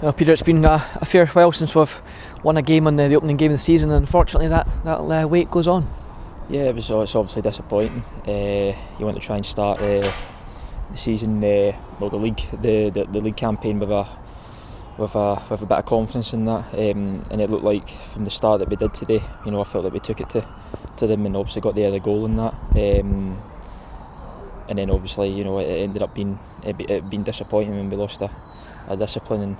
Well, Peter, it's been a fair while since we've won a game on the opening game of the season, and unfortunately that wait goes on. Yeah, it's obviously disappointing. You want to try and start the season, the league campaign with a bit of confidence in that, and it looked like from the start that we did today. I felt that we took it to them and obviously got the goal in that. And then obviously, it ended up being disappointing when we lost a discipline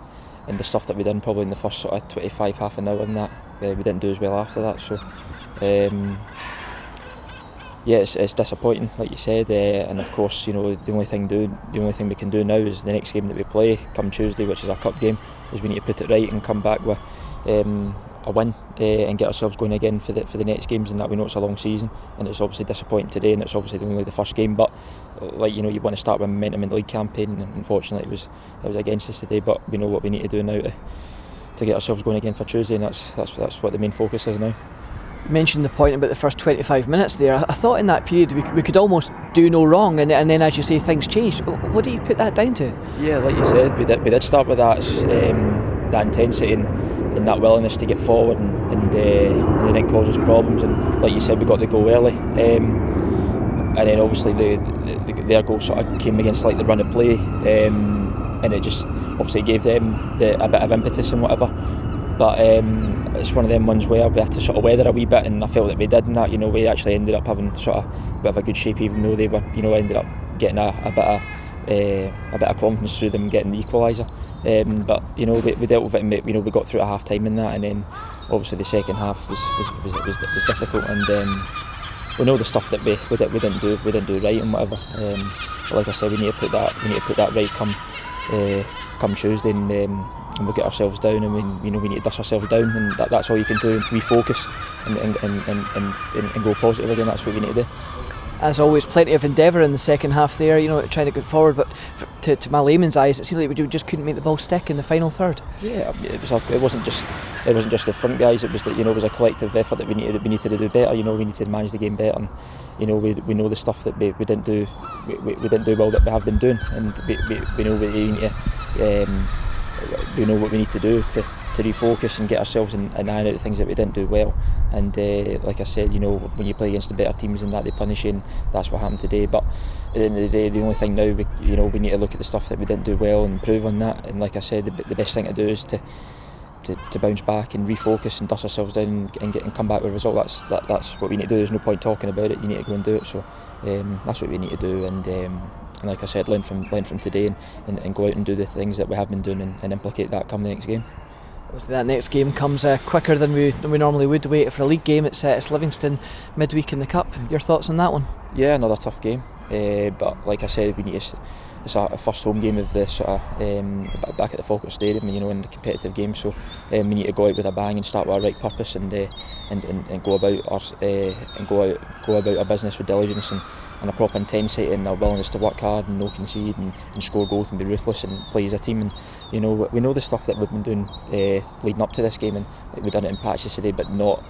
and the stuff that we done probably in the first sort of 25 half an hour and that we didn't do as well after that. So yeah, it's disappointing, like you said, and of course, the only thing we can do now is the next game that we play come Tuesday, which is a cup game, is we need to put it right and come back with a win and get ourselves going again for the next games. And that, we know it's a long season, and it's obviously disappointing today, and it's obviously only the first game. But you want to start with momentum in the league campaign, and unfortunately it was against us today. But we know what we need to do now to get ourselves going again for Tuesday, and that's what the main focus is now. You mentioned the point about the first 25 minutes there. I thought in that period we could almost do no wrong, and then as you say, things changed. What do you put that down to? Yeah, like you said, we did start with that intensity and that willingness to get forward, and they didn't cause us problems. And like you said, we got the goal early, and then obviously their goal sort of came against like the run of play, and it just obviously gave them a bit of impetus and whatever. But it's one of them ones where we had to sort of weather a wee bit, and I felt that we did in that. We actually ended up having sort of a bit of a good shape, even though they were, ended up getting a bit of confidence through them getting the equaliser. But we dealt with it, and we got through at half time in that, and then obviously the second half was difficult, and we know the stuff that we didn't do right and whatever. But like I said, we need to put that right come Tuesday, and we'll get ourselves down, and we need to dust ourselves down, and that's all you can do, and refocus and go positive again. That's what we need to do. As always, plenty of endeavour in the second half there, trying to get forward, but to my layman's eyes, it seemed like we just couldn't make the ball stick in the final third. Yeah, it wasn't just the front guys. It was that it was a collective effort that we needed to do better. We needed to manage the game better, and we know the stuff that we didn't do well that we have been doing, and we know we know what we need to do to refocus and get ourselves and iron out the things that we didn't do well. And like I said, when you play against the better teams and that, they punish you, and that's what happened today. But at the end of the day, the only thing now, we need to look at the stuff that we didn't do well and improve on that. And like I said, the best thing to do is to bounce back and refocus and dust ourselves down and come back with a result. That's what we need to do. There's no point talking about it. You need to go and do it. So that's what we need to do. And like I said, learn from today and go out and do the things that we have been doing and implicate that come the next game. That next game comes quicker than we normally would. Wait for a league game. It's Livingston midweek in the Cup. Your thoughts on that one? Yeah, another tough game. But like I said, it's our first home game of the sort of back at the Falkirk Stadium, in the competitive game. So we need to go out with a bang and start with our right purpose and go about our business with diligence and a proper intensity and a willingness to work hard and no concede and score goals and be ruthless and play as a team. And we know the stuff that we've been doing leading up to this game, and we've done it in patches today, but not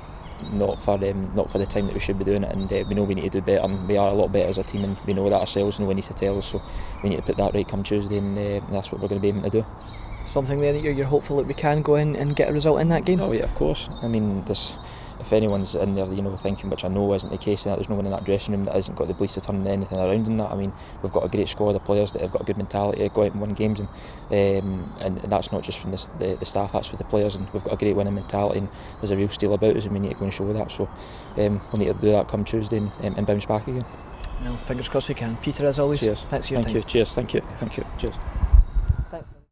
for the time that we should be doing it. And we know we need to do better, and we are a lot better as a team, and we know that ourselves, and we need to tell us. So we need to put that right come Tuesday, and that's what we're going to be aiming to do. Something there that you're hopeful that we can go in and get a result in that game? Oh yeah, of course. I mean, if anyone's in there, thinking, which I know isn't the case, that there's no one in that dressing room that hasn't got the belief to turn anything around in that. I mean, we've got a great squad of players that have got a good mentality to go out and win games, and that's not just from the staff, that's with the players, and we've got a great winning mentality, and there's a real steel about us, and we need to go and show that. So we'll need to do that come Tuesday and bounce back again. Well, fingers crossed we can. Peter, as always, cheers. Thanks for your time. Thank you. Cheers. Thank you. Cheers.